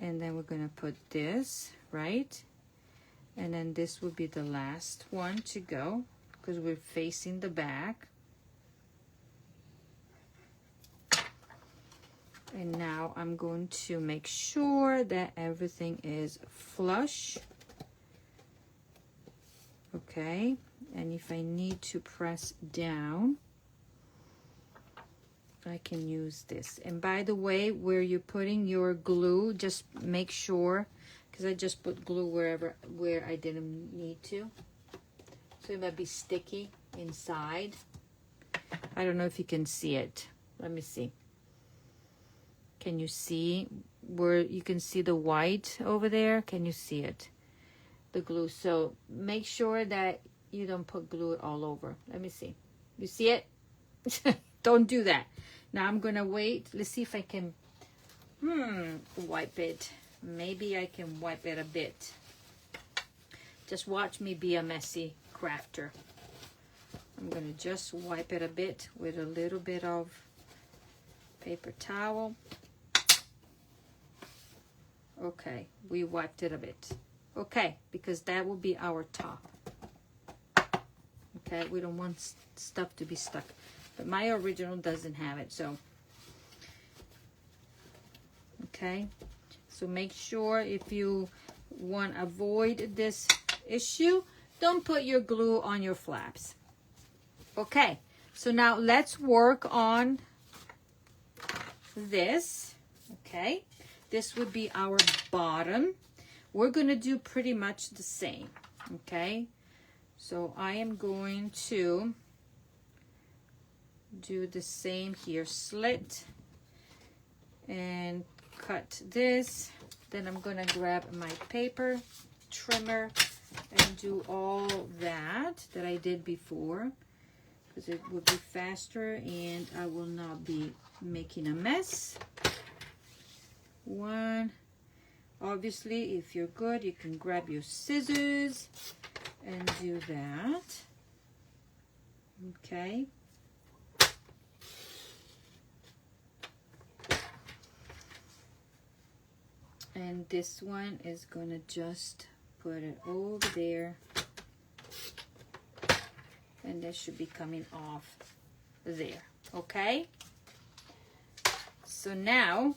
and then we're gonna put this right, and then this will be the last one to go because we're facing the back. And now I'm going to make sure that everything is flush. Okay, and if I need to press down, I can use this. And by the way, where you're putting your glue, just make sure, because I just put glue where I didn't need to. So it might be sticky inside. I don't know if you can see it. Let me see. Can you see where you can see the white over there? Can you see it? The glue. So make sure that you don't put glue all over. Let me see. You see it? Don't do that. Now I'm gonna wait. Let's see if I can wipe it. Maybe I can wipe it a bit. Just watch me be a messy crafter. I'm gonna just wipe it a bit with a little bit of paper towel. Okay, we wiped it a bit. Okay, because that will be our top. Okay, we don't want stuff to be stuck. But my original doesn't have it, so. Okay, so make sure if you want to avoid this issue, don't put your glue on your flaps. Okay, so now let's work on this. Okay, this would be our bottom. We're going to do pretty much the same. Okay, so I am going to do the same here, slit and cut this. Then I'm gonna grab my paper trimmer and do all that I did before, because it would be faster and I will not be making a mess. One. Obviously, if you're good, you can grab your scissors and do that. Okay. And this one is gonna just put it over there, and that should be coming off there. Okay. So now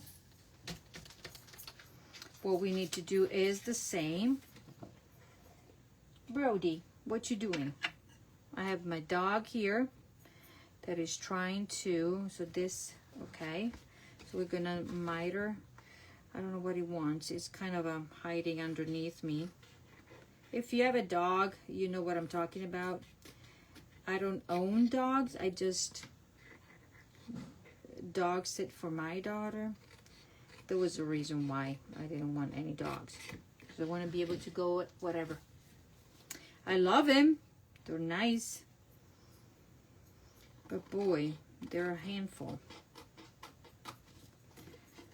what we need to do is the same. Brody, what you doing? I have my dog here that is trying to, so this, okay. So we're gonna miter. I don't know what he wants. It's kind of hiding underneath me. If you have a dog, you know what I'm talking about. I don't own dogs. I just dog sit for my daughter. There was a reason why I didn't want any dogs. So I want to be able to go whatever. I love him. They're nice. But boy, they're a handful.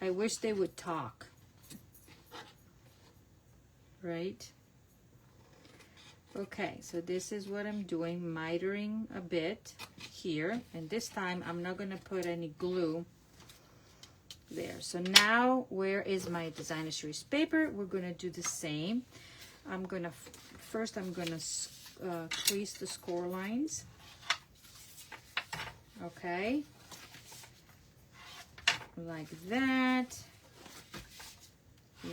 I wish they would talk. Right? Okay, so this is what I'm doing, mitering a bit here. And this time I'm not going to put any glue there. So now, where is my designer series paper? We're going to do the same. I'm going to, first I'm going to crease the score lines. Okay. Like that.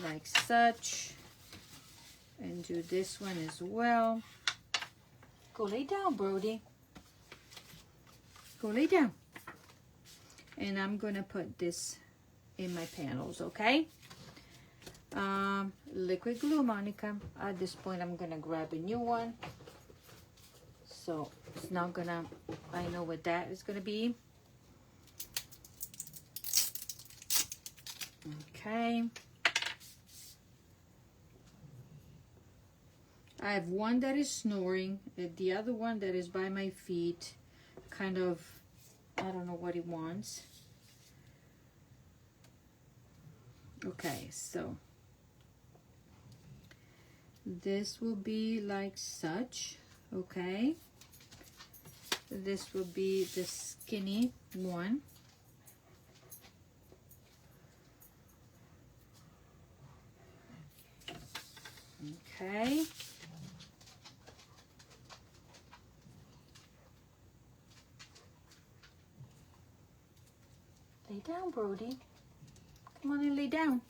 Like such. And do this one as well. Go lay down, Brody. Go lay down. And I'm going to put this in my panels, okay? Liquid glue, Monica. At this point, I'm gonna grab a new one. So it's not gonna, I know what that is gonna be. Okay. I have one that is snoring, the other one that is by my feet, kind of, I don't know what he wants. Okay, so this will be like such, okay? This will be the skinny one. Okay. Lay down, Brody. Come on and lay down.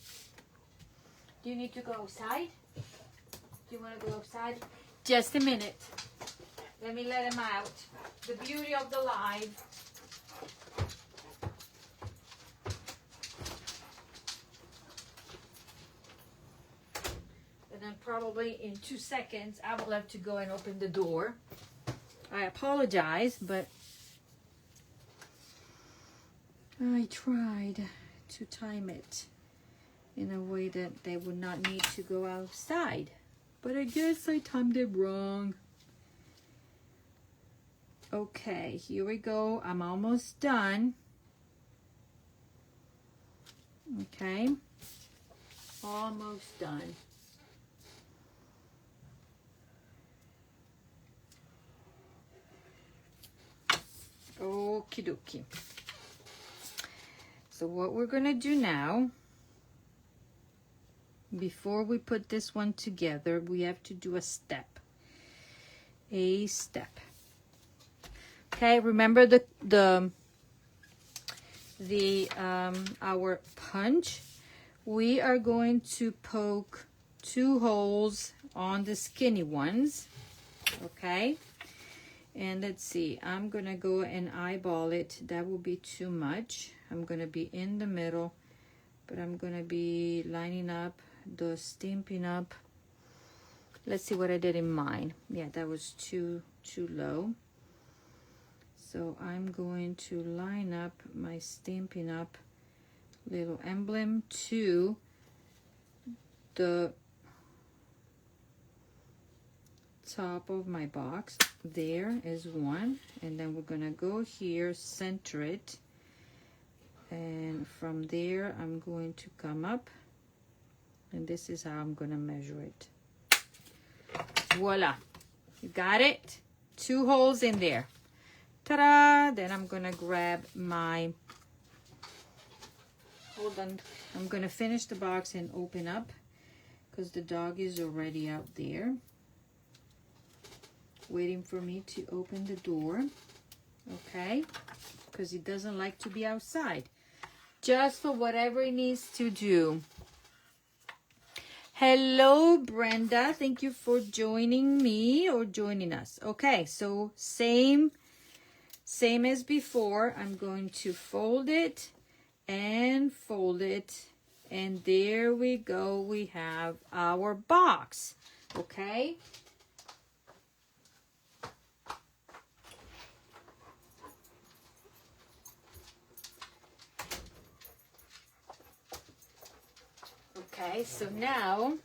Do you need to go outside? Do you want to go outside? Just a minute. Let me let him out. The beauty of the live. And then probably in 2 seconds, I will have to go and open the door. I apologize, but I tried to time it in a way that they would not need to go outside. But I guess I timed it wrong. Okay, here we go. I'm almost done. Okay. Almost done. Okie dokie. So what we're going to do now, before we put this one together, we have to do a step. A step. Okay, remember our punch. We are going to poke 2 holes on the skinny ones. Okay. And let's see, I'm going to go and eyeball it. That will be too much. I'm going to be in the middle, but I'm going to be lining up the Stampin' Up. Let's see what I did in mine. Yeah, that was too low. So I'm going to line up my Stampin' Up! Little emblem to the top of my box. There is one, and then we're gonna go here, center it, and from there I'm going to come up, and this is how I'm gonna measure it. Voila, you got it. 2 holes in there. Ta-da! Then I'm gonna grab my, hold on, I'm gonna finish the box and open up because the dog is already out there waiting for me to open the door. Okay, because he doesn't like to be outside, just for whatever he needs to do. Hello, Brenda. Thank you for joining me or joining us. Okay, so same as before. I'm going to fold it, and there we go. We have our box. Okay. Okay, so now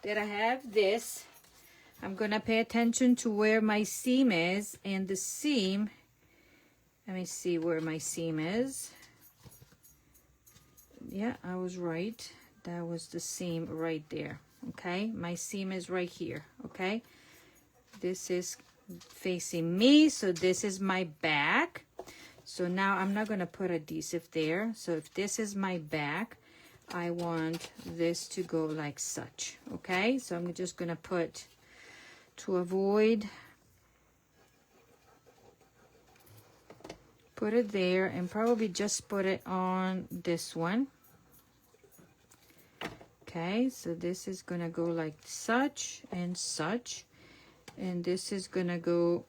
that I have this, I'm gonna pay attention to where my seam is, and the seam, let me see where my seam is. Yeah, I was right. That was the seam right there. Okay, my seam is right here. Okay, this is facing me, so this is my back. So now I'm not gonna put adhesive there. So if this is my back, I want this to go like such. Okay, so I'm just gonna put, to avoid, put it there, and probably just put it on this one. Okay, so this is gonna go like such and such, and this is gonna go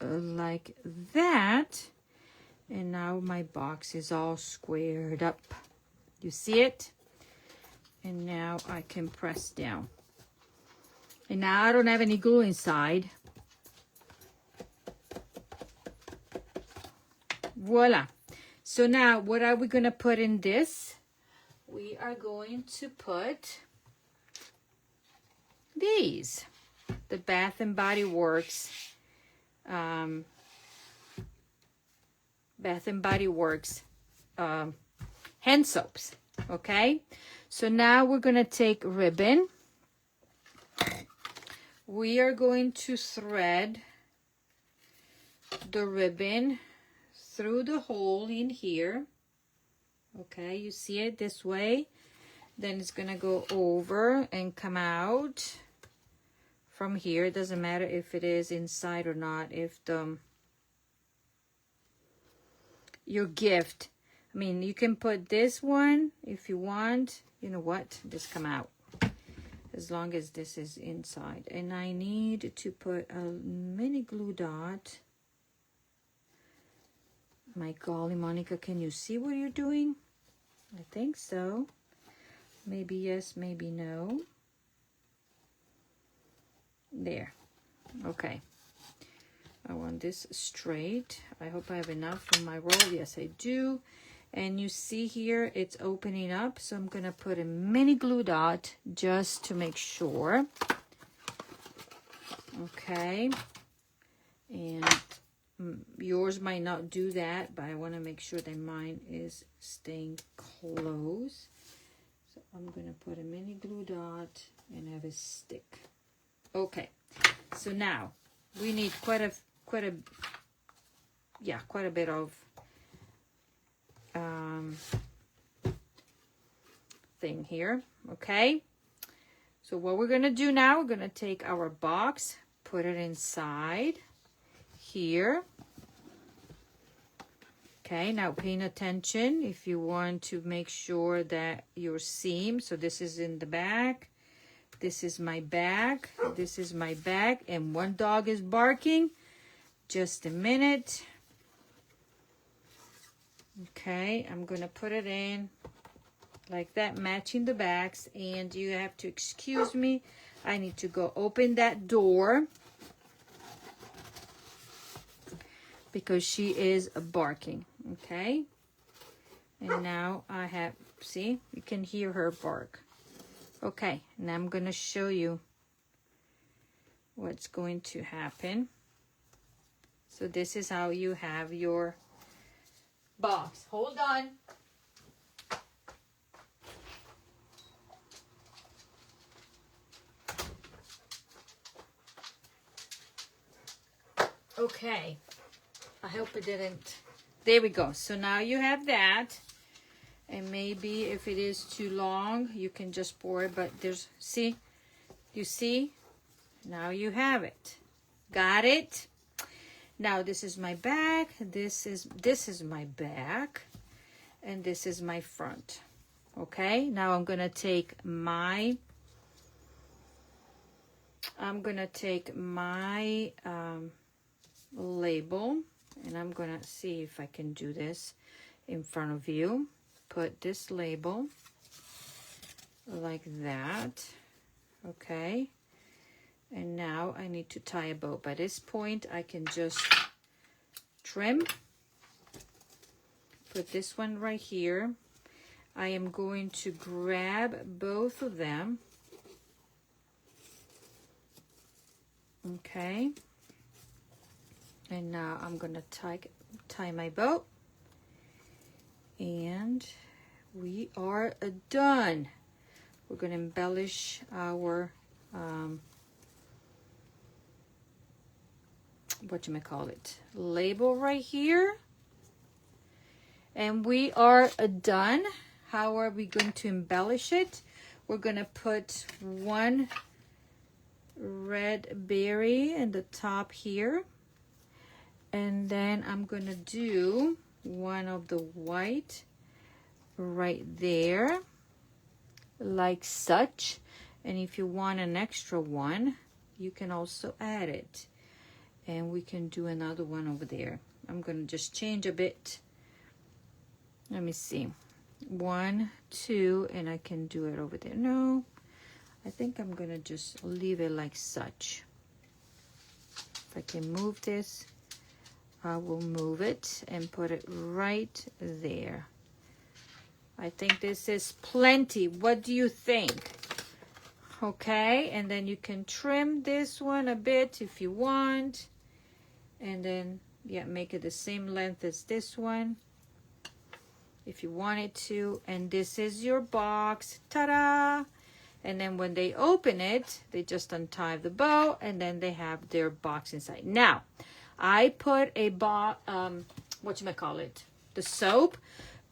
like that, and now my box is all squared up. You see it? And now I can press down. And now I don't have any glue inside. Voila. So now what are we going to put in this? We are going to put these. The Bath and Body Works. Bath and Body Works hand soaps. Okay, so now we're gonna take ribbon. We are going to thread the ribbon through the hole in here. Okay, you see it this way. Then it's gonna go over and come out from here. It doesn't matter if it is inside or not. If your gift, I mean, you can put this one if you want. You know what? Just come out. As long as this is inside. And I need to put a mini glue dot. My golly, Monica, can you see what you're doing? I think so. Maybe yes, maybe no. There. Okay. I want this straight. I hope I have enough for my roll. Yes, I do. And you see here, it's opening up. So I'm going to put a mini glue dot just to make sure. Okay. And yours might not do that, but I want to make sure that mine is staying close. So I'm going to put a mini glue dot and have a stick. Okay. So now we need quite a bit of thing here. Okay, so what we're gonna do now, we're gonna take our box, put it inside here. Okay, now paying attention if you want to make sure that your seam, so this is in the back, this is my back, this is my back, and one dog is barking. Just a minute. Okay, I'm gonna put it in like that, matching the backs, and you have to excuse me. I need to go open that door. because she is barking. Okay, and now I have, see, you can hear her bark. Okay, now I'm gonna show you what's going to happen. So this is how you have your box. Hold on. Okay, I hope it didn't. There we go. So now you have that. And maybe if it is too long, you can just pour it. But there's, see, you see? Now you have it. Got it? Now this is my back. This is my back. And this is my front. Okay, now I'm gonna take my label, and I'm gonna see if I can do this in front of you. Put this label like that. Okay, and now I need to tie a bow. By this point I can just trim. Put this one right here. I am going to grab both of them. Okay, and now I'm gonna tie my bow, and we are done. We're gonna embellish our label right here, and we are done. How are we going to embellish it? We're gonna put one red berry in the top here, and then I'm gonna do one of the white right there, like such. And if you want an extra one, you can also add it, and we can do another one over there. I'm gonna just change a bit. Let me see, 1, 2, and I can do it over there. No, I think I'm gonna just leave it like such. If I can move this, I will move it and put it right there. I think this is plenty. What do you think? Okay, and then you can trim this one a bit if you want, and then yeah, make it the same length as this one if you wanted to. And this is your box. Ta-da! And then when they open it, they just untie the bow, and then they have their box inside. Now, I put a the soap,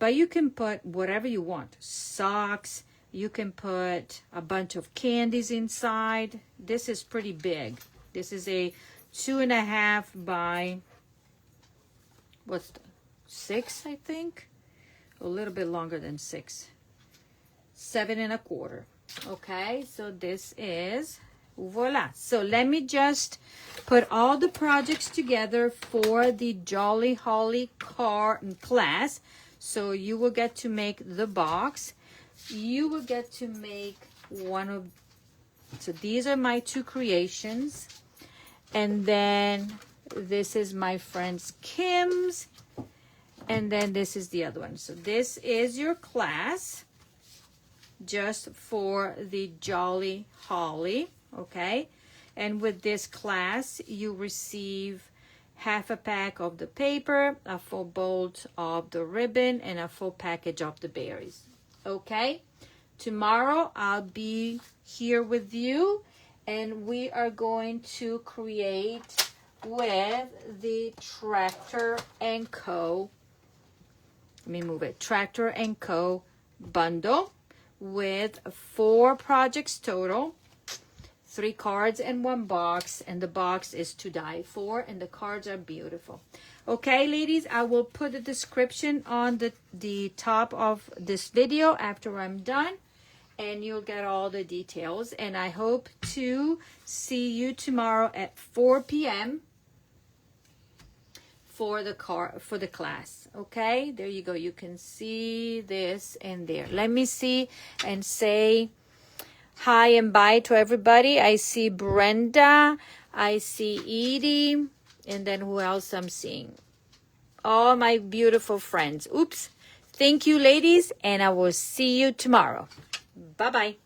but you can put whatever you want. Socks, you can put a bunch of candies inside. This is pretty big. This is a 2.5 by, 6, I think? A little bit longer than 6. 7.25. Okay, so this is, voila. So let me just put all the projects together for the Jolly Holly class. So you will get to make the box. You will get to make so these are my 2 creations. And then this is my friend's Kim's. And then this is the other one. So this is your class, just for the Jolly Holly, okay? And with this class, you receive half a pack of the paper, a full bolt of the ribbon, and a full package of the berries, okay? Tomorrow, I'll be here with you, and we are going to create with the Tractor & Co. Let me move it. Tractor & Co. bundle with 4 projects total, 3 cards and 1 box, and the box is to die for, and the cards are beautiful. Okay, ladies, I will put the description on the top of this video after I'm done, and you'll get all the details. And I hope to see you tomorrow at 4 p.m. for the class. Okay, there you go. You can see this and there. Let me see and say hi and bye to everybody. I see Brenda, I see Edie, and then who else I'm seeing? all my beautiful friends. Oops. Thank you, ladies, and I will see you tomorrow. Bye-bye.